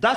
10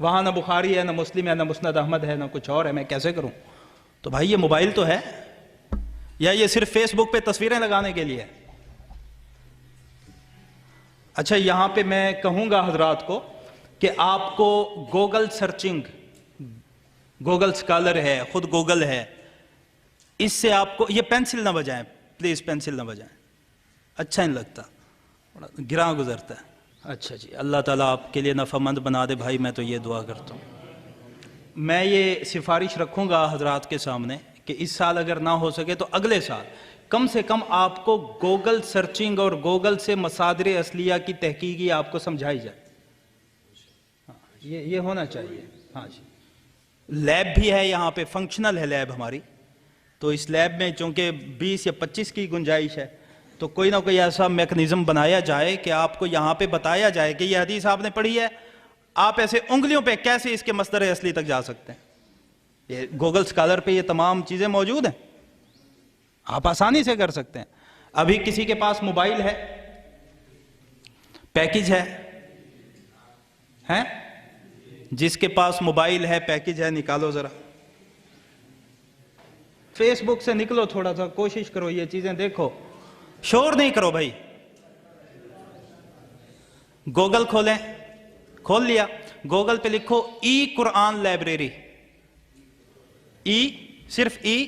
وہاں نہ بخاری ہے، نہ مسلم ہے، نہ مسند احمد ہے، نہ کچھ اور ہے، میں کیسے کروں؟ تو بھائی یہ موبائل تو ہے، یا یہ صرف فیس بک پہ تصویریں لگانے کے لیے؟ اچھا یہاں پہ میں کہوں گا حضرات کو کہ آپ کو گوگل سرچنگ، گوگل سکالر ہے، خود گوگل ہے، اس سے آپ کو، یہ پینسل نہ بجائیں پلیز، پینسل نہ بجائیں، اچھا نہیں لگتا، بڑا گراں گزرتا ہے۔ اچھا جی، اللہ تعالیٰ آپ کے لیے نفع مند بنا دے بھائی، میں تو یہ دعا کرتا ہوں۔ میں یہ سفارش رکھوں گا حضرات کے سامنے کہ اس سال اگر نہ ہو سکے تو اگلے سال کم سے کم آپ کو گوگل سرچنگ اور گوگل سے مصادر اصلیہ کی تحقیقی آپ کو سمجھائی جائے، یہ ہونا چاہیے۔ ہاں جی، لیب بھی ہے یہاں پہ، فنکشنل ہے لیب ہماری، تو اس لیب میں چونکہ 20 یا 25 کی گنجائش ہے، تو کوئی نہ کوئی ایسا میکنزم بنایا جائے کہ آپ کو یہاں پہ بتایا جائے کہ یہ حدیث آپ نے پڑھی ہے، آپ ایسے انگلیوں پہ کیسے اس کے مصدر اصلی تک جا سکتے ہیں۔ یہ گوگل سکالر پہ یہ تمام چیزیں موجود ہیں، آپ آسانی سے کر سکتے ہیں۔ ابھی کسی کے پاس موبائل ہے، پیکج ہے، جس کے پاس موبائل ہے پیکج ہے، نکالو ذرا، فیس بک سے نکلو، تھوڑا سا کوشش کرو یہ چیزیں دیکھو، شور نہیں کرو بھائی۔ گوگل کھولیں، کھول لیا، گوگل پہ لکھو ای قرآن لائبریری، ای، صرف ای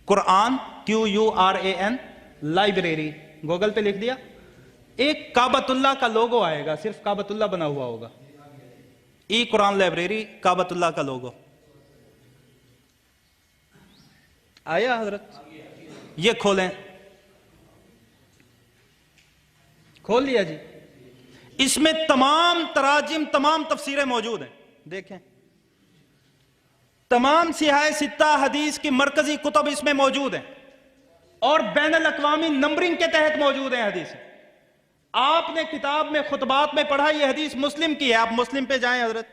قرآن، QURAN لائبریری، گوگل پہ لکھ دیا، ایک کعبۃ اللہ کا لوگو آئے گا، صرف کعبۃ اللہ بنا ہوا ہوگا، ای قرآن لائبریری، کعبۃ اللہ کا لوگو آیا حضرت؟ یہ کھولیں، کھول لیا جی، اس میں تمام تراجم، تمام تفسیریں موجود ہیں، دیکھیں تمام سیاہ ستہ حدیث کی مرکزی کتب اس میں موجود ہیں، اور بین الاقوامی نمبرنگ کے تحت موجود ہیں حدیث۔ آپ نے کتاب میں خطبات میں پڑھا یہ حدیث مسلم کی ہے، آپ مسلم پہ جائیں حضرت،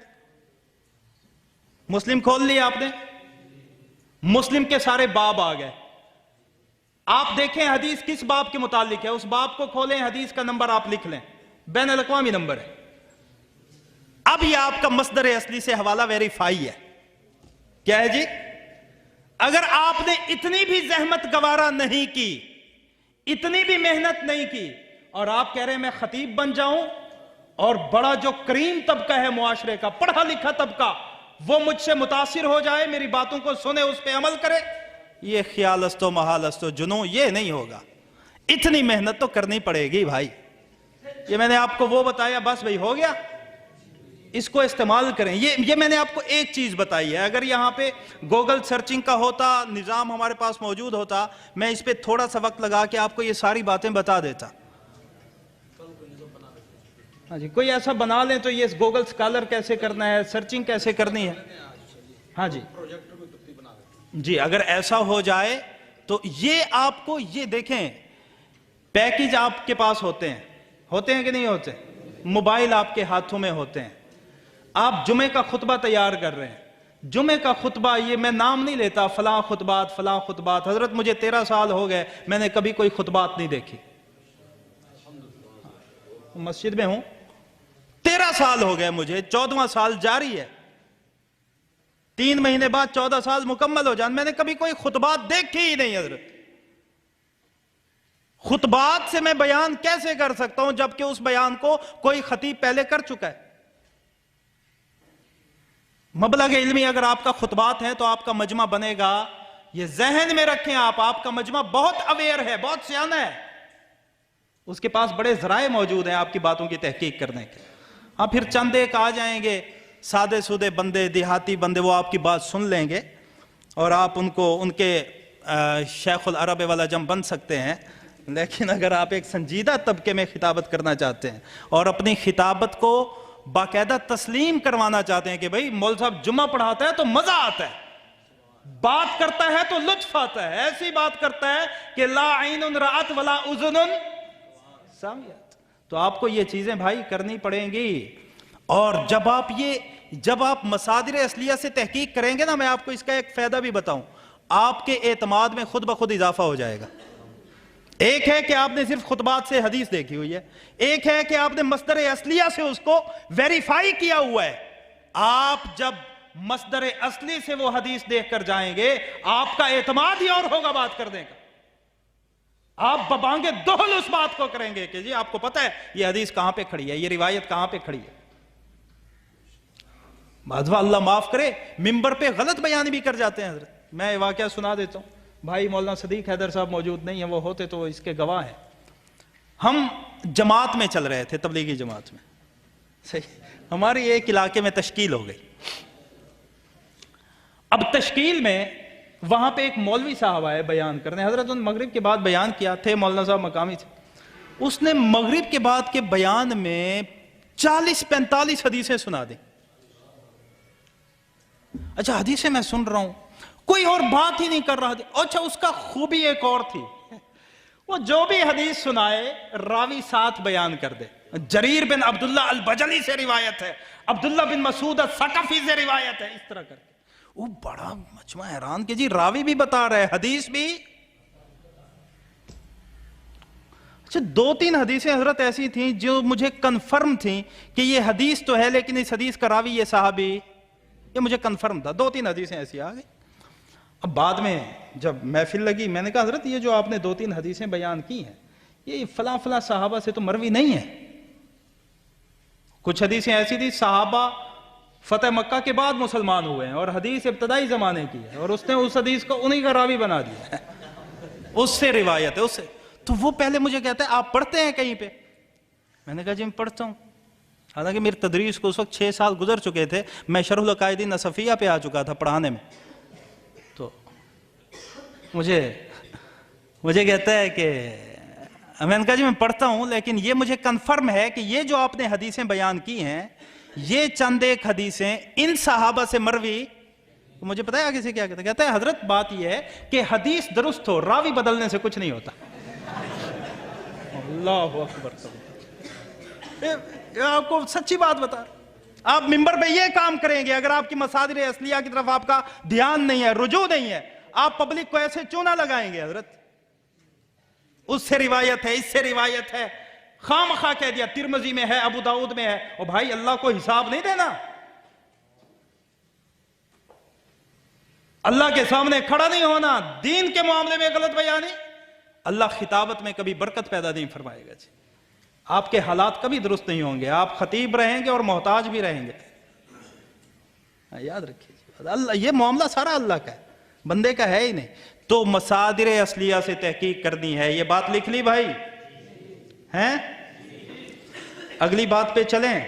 مسلم کھول لیا آپ نے، مسلم کے سارے باب آ گئے، آپ دیکھیں حدیث کس باب کے متعلق ہے، اس باب کو کھولیں، حدیث کا نمبر آپ لکھ لیں، بین الاقوامی نمبر ہے۔ اب یہ آپ کا مصدر اصلی سے حوالہ ویریفائی ہے، کیا ہے جی؟ اگر آپ نے اتنی بھی زحمت گوارا نہیں کی، اتنی بھی محنت نہیں کی، اور آپ کہہ رہے ہیں میں خطیب بن جاؤں اور بڑا جو کریم طبقہ ہے معاشرے کا، پڑھا لکھا طبقہ، وہ مجھ سے متاثر ہو جائے، میری باتوں کو سنے، اس پہ عمل کرے، یہ خیال است و محال است و جنوں، یہ نہیں ہوگا، اتنی محنت تو کرنی پڑے گی بھائی۔ یہ میں نے آپ کو وہ بتایا، بس بھائی ہو گیا، اس کو استعمال کریں۔ یہ میں نے آپ کو ایک چیز بتائی ہے، اگر یہاں پہ گوگل سرچنگ کا ہوتا، نظام ہمارے پاس موجود ہوتا، میں اس پہ تھوڑا سا وقت لگا کے آپ کو یہ ساری باتیں بتا دیتا۔ ہاں جی، کوئی ایسا بنا لیں تو یہ گوگل سکالر کیسے کرنا ہے، سرچنگ کیسے کرنی ہے، ہاں جی جی، اگر ایسا ہو جائے تو یہ آپ کو، یہ دیکھیں پیکج آپ کے پاس ہوتے ہیں کہ نہیں ہوتے، موبائل آپ کے ہاتھوں میں ہوتے ہیں، آپ جمعے کا خطبہ تیار کر رہے ہیں، جمعے کا خطبہ، یہ میں نام نہیں لیتا، فلاں خطبات فلاں خطبات، حضرت مجھے 13 سال ہو گئے، میں نے کبھی کوئی خطبات نہیں دیکھی، مسجد میں ہوں 13 سال ہو گئے مجھے، 14واں سال جاری ہے، 3 مہینے بعد 14 سال مکمل ہو جان، میں نے کبھی کوئی خطبات دیکھی ہی نہیں حضرت۔ خطبات سے میں بیان کیسے کر سکتا ہوں جبکہ اس بیان کو کوئی خطیب پہلے کر چکا ہے؟ مبلغ علمی اگر آپ کا خطبات ہیں تو آپ کا مجمع بنے گا، یہ ذہن میں رکھیں، آپ کا مجمع بہت اویئر ہے، بہت سیانہ ہے، اس کے پاس بڑے ذرائع موجود ہیں آپ کی باتوں کی تحقیق کرنے کے۔ ہاں پھر چند ایک آ جائیں گے سادے سودے بندے، دیہاتی بندے، وہ آپ کی بات سن لیں گے اور آپ ان کو ان کے شیخ العرب والعجم بن سکتے ہیں، لیکن اگر آپ ایک سنجیدہ طبقے میں خطابت کرنا چاہتے ہیں اور اپنی خطابت کو باقاعدہ تسلیم کروانا چاہتے ہیں کہ بھئی مول صاحب جمعہ پڑھاتا ہے تو مزہ آتا ہے، بات کرتا ہے تو لطف آتا ہے، ایسی بات کرتا ہے کہ لا عین رأت ولا اذن سمعت، تو آپ کو یہ چیزیں بھائی کرنی پڑیں گی۔ اور جب آپ مصادر اصلیہ سے تحقیق کریں گے نا، میں آپ کو اس کا ایک فائدہ بھی بتاؤں، آپ کے اعتماد میں خود بخود اضافہ ہو جائے گا۔ ایک ہے کہ آپ نے صرف خطبات سے حدیث دیکھی ہوئی ہے، ایک ہے کہ آپ نے مصدر اصلیہ سے اس کو ویریفائی کیا ہوا ہے آپ جب مصدر اصلی سے وہ حدیث دیکھ کر جائیں گے آپ کا اعتماد ہی اور ہوگا بات کرنے کا. آپ ببانگے دہل اس بات کو کریں گے کہ جی آپ کو پتہ ہے یہ حدیث کہاں پہ کھڑی ہے, یہ روایت کہاں پہ کھڑی ہے. بعض اللہ معاف کرے ممبر پہ غلط بیان بھی کر جاتے ہیں حضرت. میں واقعہ سنا دیتا ہوں, بھائی مولانا صدیق حیدر صاحب موجود نہیں ہیں, وہ ہوتے تو اس کے گواہ ہیں. ہم جماعت میں چل رہے تھے, تبلیغی جماعت میں, صحیح, ہماری ایک علاقے میں تشکیل ہو گئی. اب تشکیل میں وہاں پہ ایک مولوی صاحب آئے بیان کرنے. حضرت ان مغرب کے بعد بیان کیا, تھے مولانا صاحب مقامی تھے. اس نے مغرب کے بعد کے بیان میں 40-45 حدیثیں سنا دیں. اچھا حدیثیں میں سن رہا ہوں, کوئی اور بات ہی نہیں کر رہا. اچھا اس کا خوبی ایک اور تھی, وہ جو بھی حدیث سنائے راوی ساتھ بیان کر دے. جریر بن عبداللہ البجلی سے روایت ہے, عبداللہ بن مسعود الثقفی سے روایت ہے, اس طرح کر کے. وہ بڑا مجمع حیران کہ جی راوی بھی بتا رہے حدیث بھی. اچھا 2-3 حدیثیں حضرت ایسی تھیں جو مجھے کنفرم تھیں کہ یہ حدیث تو ہے لیکن اس حدیث کا راوی یہ صحابی, یہ مجھے کنفرم تھا. 2-3 حدیثیں ایسی آ گئی. اب بعد میں جب محفل لگی میں نے کہا حضرت یہ جو آپ نے 2-3 حدیثیں بیان کی ہیں یہ فلاں فلاں صحابہ سے تو مروی نہیں ہے. کچھ حدیثیں ایسی تھی صحابہ فتح مکہ کے بعد مسلمان ہوئے ہیں اور حدیث ابتدائی زمانے کی ہے اور اس نے اس حدیث کو انہی کا راوی بنا دیا ہے, اس سے روایت ہے اس سے. تو وہ پہلے مجھے کہتا ہے آپ پڑھتے ہیں کہیں پہ؟ میں نے کہا جی میں پڑھتا ہوں. حالانکہ میری تدریس کو اس وقت 6 سال گزر چکے تھے, میں شرح العقائد نصفیہ پہ آ چکا تھا پڑھانے میں. تو مجھے کہتا ہے کہ میں نے کہا جی میں پڑھتا ہوں لیکن یہ مجھے کنفرم ہے کہ یہ جو آپ نے حدیثیں بیان کی ہیں یہ چند ایک حدیثیں ان صحابہ سے مروی. مجھے پتا ہے آگے سے کیا کہتا ہے حضرت بات یہ ہے کہ حدیث درست ہو, راوی بدلنے سے کچھ نہیں ہوتا. اللہ اکبر. آپ کو سچی بات بتا, آپ ممبر پہ یہ کام کریں گے اگر آپ کی مصادر اصلیہ کی طرف آپ کا دھیان نہیں ہے, رجوع نہیں ہے, آپ پبلک کو ایسے چونا لگائیں گے حضرت. اس سے روایت ہے, اس سے روایت ہے, خام خواہ کہہ دیا ترمذی میں ہے, ابو داؤد میں ہے. اور بھائی اللہ کو حساب نہیں دینا, اللہ کے سامنے کھڑا نہیں ہونا, دین کے معاملے میں غلط بیانی, اللہ خطابت میں کبھی برکت پیدا نہیں فرمائے گا. جی آپ کے حالات کبھی درست نہیں ہوں گے, آپ خطیب رہیں گے اور محتاج بھی رہیں گے. یاد رکھیے اللہ, یہ معاملہ سارا اللہ کا ہے, بندے کا ہے ہی نہیں. تو مصادر اصلیہ سے تحقیق کرنی ہے. یہ بات لکھ لی بھائی ہیں؟ اگلی بات پہ چلیں.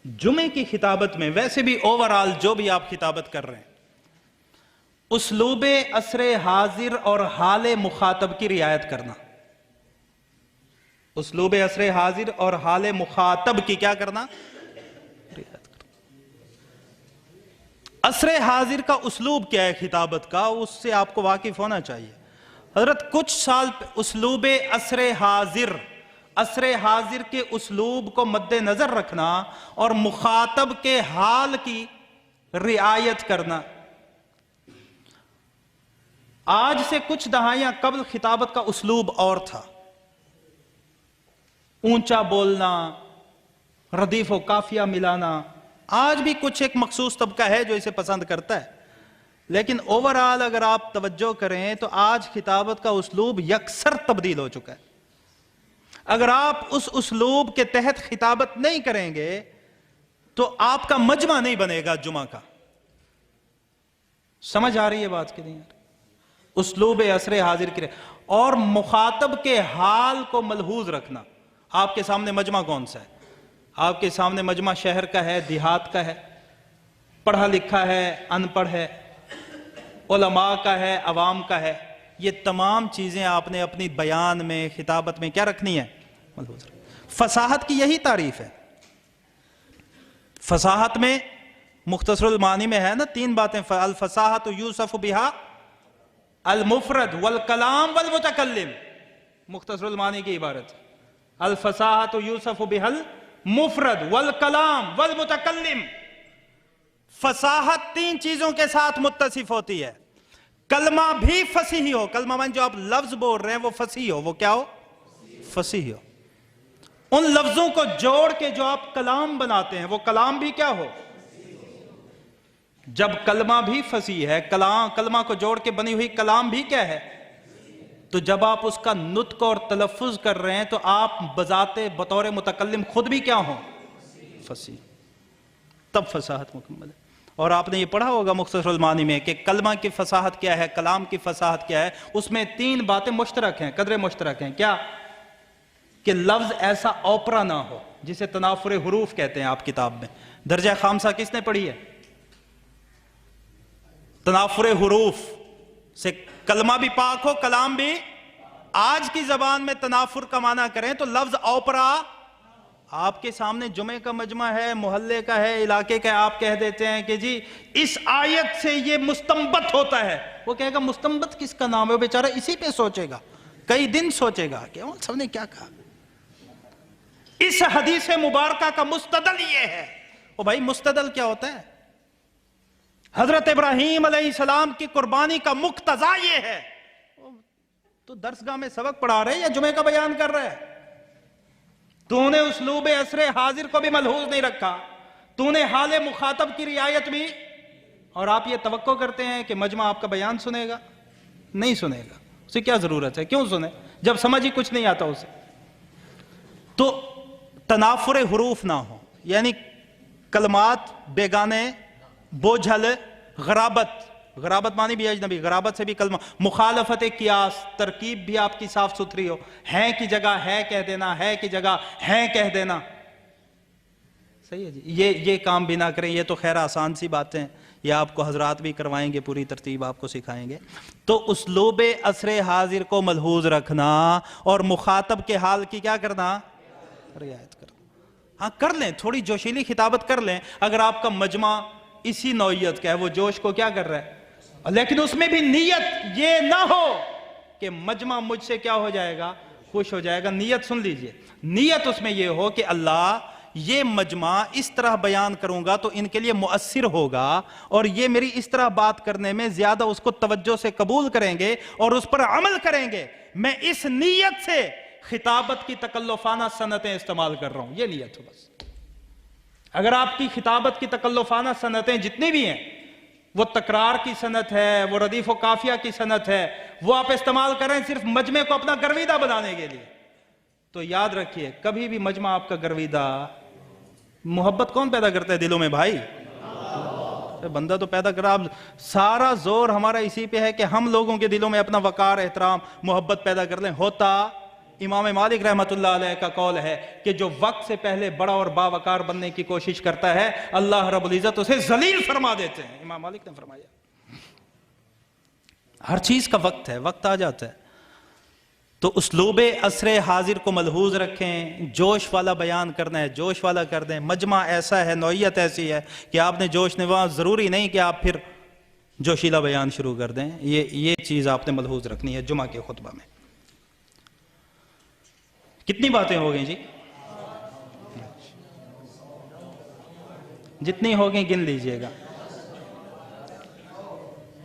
جمعے کی خطابت میں ویسے بھی اوورال جو بھی آپ خطابت کر رہے ہیں اسلوب عصر حاضر اور حال مخاطب کی رعایت کرنا. اسلوب عصر حاضر اور حال مخاطب کی کیا کرنا؟ رعایت کرنا. عصر حاضر کا اسلوب کیا ہے خطابت کا, اس سے آپ کو واقف ہونا چاہیے. حضرت کچھ سال اسلوب عصر حاضر کے اسلوب کو مد نظر رکھنا اور مخاطب کے حال کی رعایت کرنا. آج سے کچھ دہائیاں قبل خطابت کا اسلوب اور تھا, اونچا بولنا, ردیف و قافیہ ملانا. آج بھی کچھ ایک مخصوص طبقہ ہے جو اسے پسند کرتا ہے, لیکن اوورال اگر آپ توجہ کریں تو آج خطابت کا اسلوب یکسر تبدیل ہو چکا ہے. اگر آپ اس اسلوب کے تحت خطابت نہیں کریں گے تو آپ کا مجمع نہیں بنے گا جمعہ کا. سمجھ آ رہی ہے بات کہ نہیں؟ اسلوب عصر حاضر کی اور مخاطب کے حال کو ملحوظ رکھنا. آپ کے سامنے مجمع کون سا ہے؟ آپ کے سامنے مجمع شہر کا ہے, دیہات کا ہے, پڑھا لکھا ہے, ان پڑھ ہے, علماء کا ہے, عوام کا ہے. یہ تمام چیزیں آپ نے اپنی بیان میں خطابت میں کیا رکھنی ہے؟ ملحوظ. فصاحت کی یہی تعریف ہے. فصاحت میں مختصر المعانی میں ہے نا 3 باتیں, الفصاحت یوصف بہا المفرد والکلام والمتکلم. مختصر المعانی کی عبارت, الفصاحت یوصف بہا المفرد والکلام والمتکلم. فصاحت 3 چیزوں کے ساتھ متصف ہوتی ہے. کلمہ بھی فصیح ہو, کلمہ من جو آپ لفظ بول رہے ہیں وہ فصیح ہو. وہ کیا ہو؟ فصیح ہو. ان لفظوں کو جوڑ کے جو آپ کلام بناتے ہیں وہ کلام بھی کیا ہو؟ جب کلمہ بھی فصیح ہے، کلمہ کو جوڑ کے بنی ہوئی کلام بھی کیا ہے؟ تو جب آپ اس کا نطق اور تلفظ کر رہے ہیں تو آپ بطور متکلم خود بھی کیا ہوں؟ فصیح، تب فصاحت مکمل ہے۔ اور آپ نے یہ پڑھا ہوگا مختصر المعانی میں کہ کلمہ کی فصاحت کیا ہے، کلام کی فصاحت کیا ہے۔ اس میں 3 باتیں مشترک ہیں، قدرے مشترک ہیں۔ کیا؟ کہ لفظ ایسا اوپرا نہ ہو جسے تنافر حروف کہتے ہیں آپ کتاب میں۔ درجہ خامسہ کس نے پڑھی ہے؟ تنافر حروف سے کلمہ بھی پاک ہو، کلام بھی۔ آج کی زبان میں تنافر کا معنی کریں تو لفظ اوپرا، آپ کے سامنے جمعے کا مجمع ہے، محلے کا ہے، علاقے کا ہے، آپ کہہ دیتے ہیں کہ جی اس آیت سے یہ مستنبت ہوتا ہے۔ وہ کہے گا مستنبت کس کا نام ہے؟ وہ بیچارہ اسی پہ سوچے گا، کئی دن سوچے گا کہ سب نے کیا کہا۔ اس حدیث مبارکہ کا مستدل یہ ہے۔ او بھائی مستدل کیا ہوتا ہے؟ حضرت ابراہیم علیہ السلام کی قربانی کا مقتضا یہ ہے۔ تو درسگاہ میں سبق پڑھا رہے یا جمعے کا بیان کر رہے؟ تو نے اسلوب عصر حاضر کو بھی ملحوظ نہیں رکھا، تو نے حال مخاطب کی رعایت بھی، اور آپ یہ توقع کرتے ہیں کہ مجمع آپ کا بیان سنے گا؟ نہیں سنے گا۔ اسے کیا ضرورت ہے؟ کیوں سنے جب سمجھ ہی کچھ نہیں آتا اسے؟ تو تنافر حروف نہ ہو، یعنی کلمات بیگانے، بوجھل، غرابت معنی بھی اجنبی، غرابت سے بھی کلمہ، مخالفت قیاس، ترکیب بھی آپ کی صاف ستھری ہو، ہیں کی جگہ ہے کہہ دینا، ہے کی جگہ ہیں کہہ دینا، صحیح ہے جی۔ یہ کام بھی نہ کریں، یہ تو خیر آسان سی باتیں ہیں، یہ آپ کو حضرات بھی کروائیں گے، پوری ترتیب آپ کو سکھائیں گے۔ تو اسلوب عصر حاضر کو ملحوظ رکھنا اور مخاطب کے حال کی کیا کرنا؟ رعایت کرنا۔ ہاں کر لیں، تھوڑی جوشیلی خطابت کر لیں اگر آپ کا مجمع اسی نوعیت کا ہے، وہ جوش کو کیا کر رہا ہے، لیکن اس میں بھی نیت یہ نہ ہو کہ مجمع مجھ سے کیا ہو جائے گا؟ خوش ہو جائے گا۔ نیت سن لیجئے، نیت اس میں یہ ہو کہ اللہ یہ مجمع اس طرح بیان کروں گا تو ان کے لیے مؤثر ہوگا، اور یہ میری اس طرح بات کرنے میں زیادہ اس کو توجہ سے قبول کریں گے اور اس پر عمل کریں گے۔ میں اس نیت سے خطابت کی تکلفانہ صنعتیں استعمال کر رہا ہوں، یہ نیت ہو بس۔ اگر آپ کی خطابت کی تکلفانہ صنعتیں جتنی بھی ہیں، وہ تکرار کی صنعت ہے، وہ ردیف و قافیہ کی صنعت ہے، وہ آپ استعمال کریں صرف مجمع کو اپنا گرویدہ بنانے کے لیے، تو یاد رکھیے کبھی بھی مجمع آپ کا گرویدہ، محبت کون پیدا کرتا ہے دلوں میں بھائی؟ بندہ تو پیدا کرا۔ اب سارا زور ہمارا اسی پہ ہے کہ ہم لوگوں کے دلوں میں اپنا وقار، احترام، محبت پیدا کر لیں۔ ہوتا امام مالک رحمۃ اللہ علیہ کا قول ہے کہ جو وقت سے پہلے بڑا اور باوقار بننے کی کوشش کرتا ہے اللہ رب العزت اسے ذلیل فرما دیتے ہیں۔ امام مالک نے فرمایا ہر چیز کا وقت ہے، وقت آ جاتا ہے۔ تو اسلوب عصر حاضر کو ملحوظ رکھیں، جوش والا بیان کرنا ہے جوش والا کر دیں۔ مجمع ایسا ہے، نوعیت ایسی ہے کہ آپ نے جوش نوا، ضروری نہیں کہ آپ پھر جوشیلا بیان شروع کر دیں۔ یہ چیز آپ نے ملحوظ رکھنی ہے جمعہ کے خطبہ میں۔ کتنی باتیں ہو گئیں جی؟ جتنی ہو گئیں گن لیجئے گا۔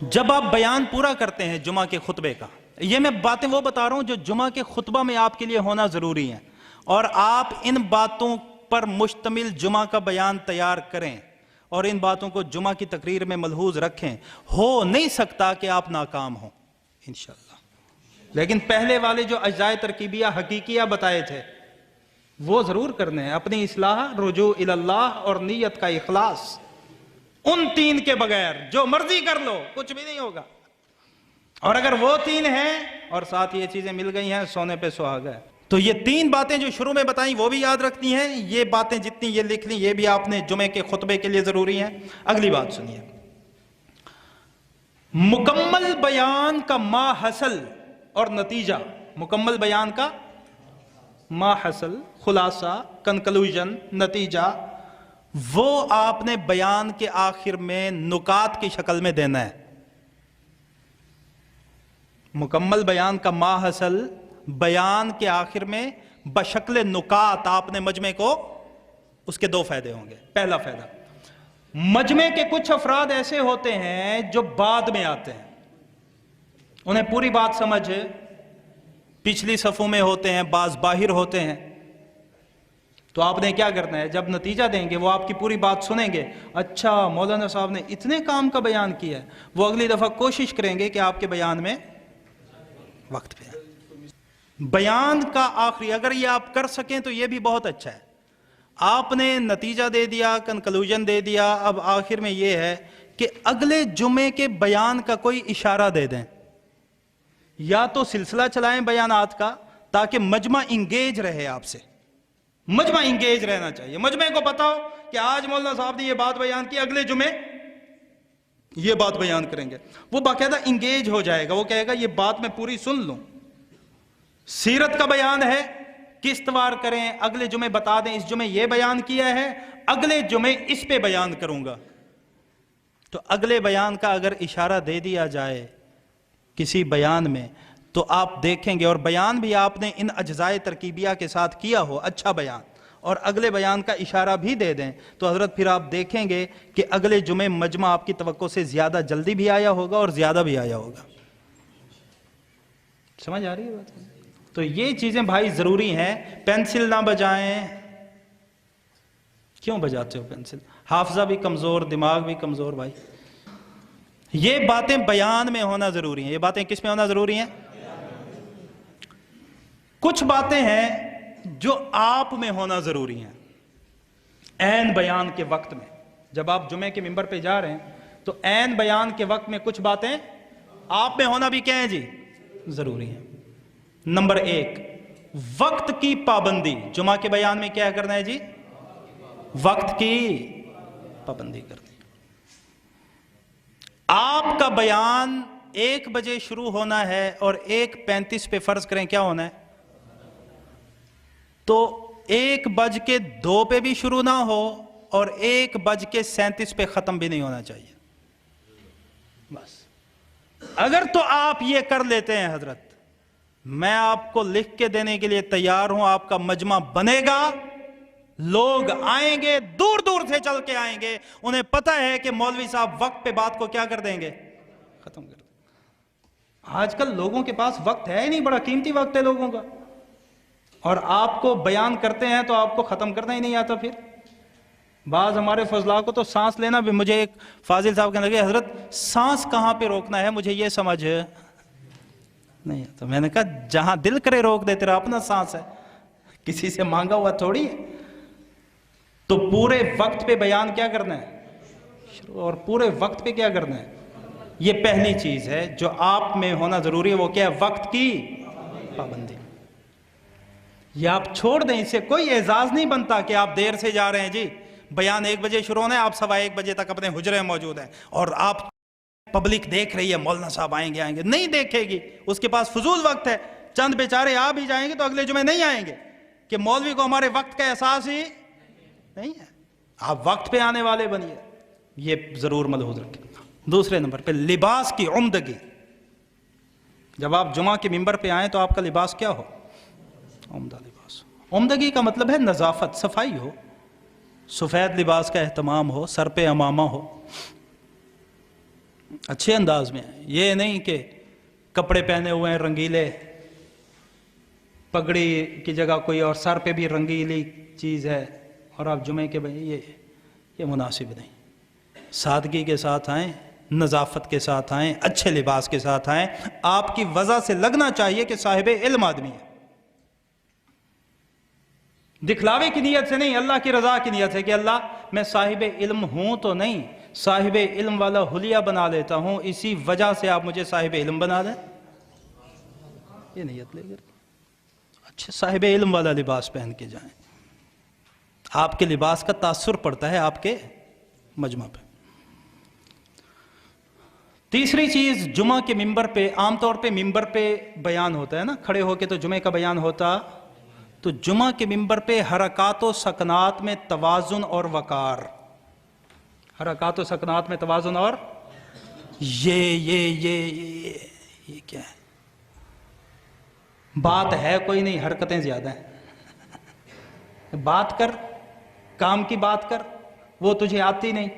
جب آپ بیان پورا کرتے ہیں جمعہ کے خطبے کا، یہ میں باتیں وہ بتا رہا ہوں جو جمعہ کے خطبہ میں آپ کے لیے ہونا ضروری ہیں، اور آپ ان باتوں پر مشتمل جمعہ کا بیان تیار کریں اور ان باتوں کو جمعہ کی تقریر میں ملحوظ رکھیں۔ ہو نہیں سکتا کہ آپ ناکام ہوں انشاءاللہ۔ لیکن پہلے والے جو اجزاء ترکیبیہ حقیقیہ بتائے تھے وہ ضرور کرنے ہیں۔ اپنی اصلاح، رجوع اللہ اور نیت کا اخلاص، ان 3 کے بغیر جو مرضی کر لو کچھ بھی نہیں ہوگا۔ اور اگر وہ 3 ہیں اور ساتھ یہ چیزیں مل گئی ہیں، سونے پہ سہاگا ہے۔ تو یہ 3 باتیں جو شروع میں بتائیں وہ بھی یاد رکھنی ہیں، یہ باتیں جتنی یہ لکھ لیں یہ بھی آپ نے جمعے کے خطبے کے لیے ضروری ہیں۔ اگلی بات سنیے، مکمل بیان کا ما حصل اور نتیجہ، مکمل بیان کا ما حصل، خلاصہ، کنکلوژن، نتیجہ، وہ آپ نے بیان کے آخر میں نکات کی شکل میں دینا ہے۔ مکمل بیان کا ما حصل، بیان کے آخر میں بشکل نکات آپ نے مجمع کو، اس کے 2 فائدے ہوں گے۔ پہلا فائدہ، مجمع کے کچھ افراد ایسے ہوتے ہیں جو بعد میں آتے ہیں، انہیں پوری بات سمجھ پچھلی صفوں میں ہوتے ہیں، بعض باہر ہوتے ہیں، تو آپ نے کیا کرنا ہے، جب نتیجہ دیں گے وہ آپ کی پوری بات سنیں گے، اچھا مولانا صاحب نے اتنے کام کا بیان کیا ہے، وہ اگلی دفعہ کوشش کریں گے کہ آپ کے بیان میں وقت پہ آئے۔ بیان کا آخری اگر یہ آپ کر سکیں تو یہ بھی بہت اچھا ہے۔ آپ نے نتیجہ دے دیا، کنکلوژن دے دیا، اب آخر میں یہ ہے کہ اگلے جمعے کے بیان کا کوئی اشارہ دے دیں، یا تو سلسلہ چلائیں بیانات کا تاکہ مجمع انگیج رہے آپ سے، مجمع انگیج رہنا چاہیے، مجمع کو پتا ہو کہ آج مولانا صاحب نے یہ بات بیان کی، اگلے جمعے یہ بات بیان کریں گے، وہ باقاعدہ انگیج ہو جائے گا، وہ کہے گا یہ بات میں پوری سن لوں۔ سیرت کا بیان ہے، قسط وار کریں، اگلے جمعے بتا دیں اس جمعے یہ بیان کیا ہے، اگلے جمعے اس پہ بیان کروں گا۔ تو اگلے بیان کا اگر اشارہ دے دیا جائے کسی بیان میں تو آپ دیکھیں گے، اور بیان بھی آپ نے ان اجزائے ترکیبیہ کے ساتھ کیا ہو، اچھا بیان، اور اگلے بیان کا اشارہ بھی دے دیں تو حضرت پھر آپ دیکھیں گے کہ اگلے جمعے مجمع آپ کی توقع سے زیادہ جلدی بھی آیا ہوگا اور زیادہ بھی آیا ہوگا۔ سمجھ آ رہی ہے بات؟ تو یہ چیزیں بھائی ضروری ہیں۔ پینسل نہ بجائیں۔ کیوں بجاتے ہو پینسل؟ حافظہ بھی کمزور، دماغ بھی کمزور بھائی۔ یہ باتیں بیان میں ہونا ضروری ہیں۔ یہ باتیں کس میں ہونا ضروری ہیں؟ کچھ باتیں ہیں جو آپ میں ہونا ضروری ہیں، عین بیان کے وقت میں۔ جب آپ جمعے کے ممبر پہ جا رہے ہیں تو عین بیان کے وقت میں کچھ باتیں آپ میں ہونا بھی کیا ہے جی؟ ضروری ہیں۔ نمبر 1، وقت کی پابندی۔ جمعہ کے بیان میں کیا کرنا ہے جی؟ وقت کی پابندی کرنی۔ آپ کا بیان 1 بجے شروع ہونا ہے اور 1:35 پہ فرض کریں کیا ہونا ہے، تو 1:02 پہ بھی شروع نہ ہو اور 1:37 پہ ختم بھی نہیں ہونا چاہیے۔ بس اگر تو آپ یہ کر لیتے ہیں حضرت، میں آپ کو لکھ کے دینے کے لیے تیار ہوں، آپ کا مجمع بنے گا، لوگ آئیں گے، دور دور سے چل کے آئیں گے، انہیں پتہ ہے کہ مولوی صاحب وقت پہ بات کو کیا کر دیں گے؟ ختم کر دیں گے۔ آج کل لوگوں کے پاس وقت ہے ہی نہیں، بڑا قیمتی وقت ہے لوگوں کا، اور آپ کو بیان کرتے ہیں تو آپ کو ختم کرنا ہی نہیں آتا۔ پھر بعض ہمارے فضلاء کو تو سانس لینا بھی، مجھے ایک فاضل صاحب کہنے لگے حضرت سانس کہاں پہ روکنا ہے مجھے یہ سمجھ نہیں۔ تو میں نے کہا جہاں دل کرے روک دے، تیرا اپنا سانس ہے، کسی سے مانگا ہوا تھوڑی ہے۔ تو پورے وقت پہ بیان کیا کرنا ہے، اور پورے وقت پہ کیا کرنا ہے، یہ پہلی چیز ہے جو آپ میں ہونا ضروری ہے، وہ کیا ہے؟ وقت کی پابندی۔ یہ آپ چھوڑ دیں، اس سے کوئی اعزاز نہیں بنتا کہ آپ دیر سے جا رہے ہیں جی، بیان 1 بجے شروع ہونا ہے، آپ 1:15 بجے تک اپنے حجرے میں موجود ہیں، اور آپ پبلک دیکھ رہی ہے مولانا صاحب آئیں گے، نہیں دیکھے گی، اس کے پاس فضول وقت ہے، چند بیچارے آ بھی جائیں گے تو اگلے جمعے نہیں آئیں گے، کہ مولوی کو ہمارے وقت کا احساس ہی نہیں ہے۔ آپ وقت پہ آنے والے بنیے، یہ ضرور ملحوظ رکھیں۔ دوسرے نمبر پہ لباس کی عمدگی۔ جب آپ جمعہ کے ممبر پہ آئیں تو آپ کا لباس کیا ہو؟ عمدہ لباس۔ عمدگی کا مطلب ہے نظافت، صفائی ہو، سفید لباس کا اہتمام ہو، سر پہ عمامہ ہو، اچھے انداز میں۔ یہ نہیں کہ کپڑے پہنے ہوئے ہیں رنگیلے، پگڑی کی جگہ کوئی اور سر پہ بھی رنگیلی چیز ہے، اور آپ جمعے کے یہ مناسب نہیں۔ سادگی کے ساتھ آئیں، نظافت کے ساتھ آئیں، اچھے لباس کے ساتھ آئیں۔ آپ کی وجہ سے لگنا چاہیے کہ صاحب علم آدمی ہے، دکھلاوے کی نیت سے نہیں، اللہ کی رضا کی نیت ہے کہ اللہ میں صاحب علم ہوں تو نہیں، صاحب علم والا حلیہ بنا لیتا ہوں، اسی وجہ سے آپ مجھے صاحب علم بنا دیں، یہ نیت لے کر اچھے صاحب علم والا لباس پہن کے جائیں۔ آپ کے لباس کا تاثر پڑتا ہے آپ کے مجمع پہ۔ تیسری چیز، جمعہ کے ممبر پہ عام طور پہ ممبر پہ بیان ہوتا ہے نا، کھڑے ہو کے تو جمعے کا بیان ہوتا، تو جمعہ کے ممبر پہ حرکات و سکنات میں توازن اور وقار، حرکات و سکنات میں توازن اور یہ کیا ہے؟ بات ہے کوئی نہیں، حرکتیں زیادہ ہیں۔ بات کر، کام کی بات کر، وہ تجھے آتی نہیں،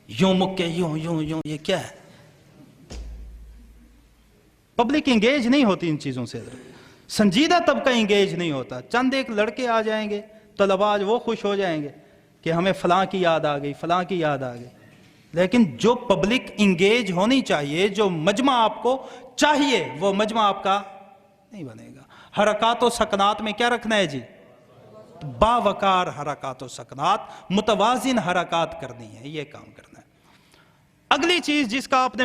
یوں مکے یوں یوں یوں، یہ کیا ہے؟ پبلک انگیج نہیں ہوتی ان چیزوں سے، سنجیدہ طبقہ انگیج نہیں ہوتا۔ چند ایک لڑکے آ جائیں گے طلباء وہ خوش ہو جائیں گے کہ ہمیں فلاں کی یاد آ گئی، فلاں کی یاد آ گئی، لیکن جو پبلک انگیج ہونی چاہیے، جو مجمع آپ کو چاہیے، وہ مجمع آپ کا نہیں بنے گا۔ حرکات و سکنات میں کیا رکھنا ہے جی؟ باوقار حرکات و سکنات، متوازن حرکات کرنی ہے، یہ کام کرنا ہے۔ اگلی چیز جس کا آپ نے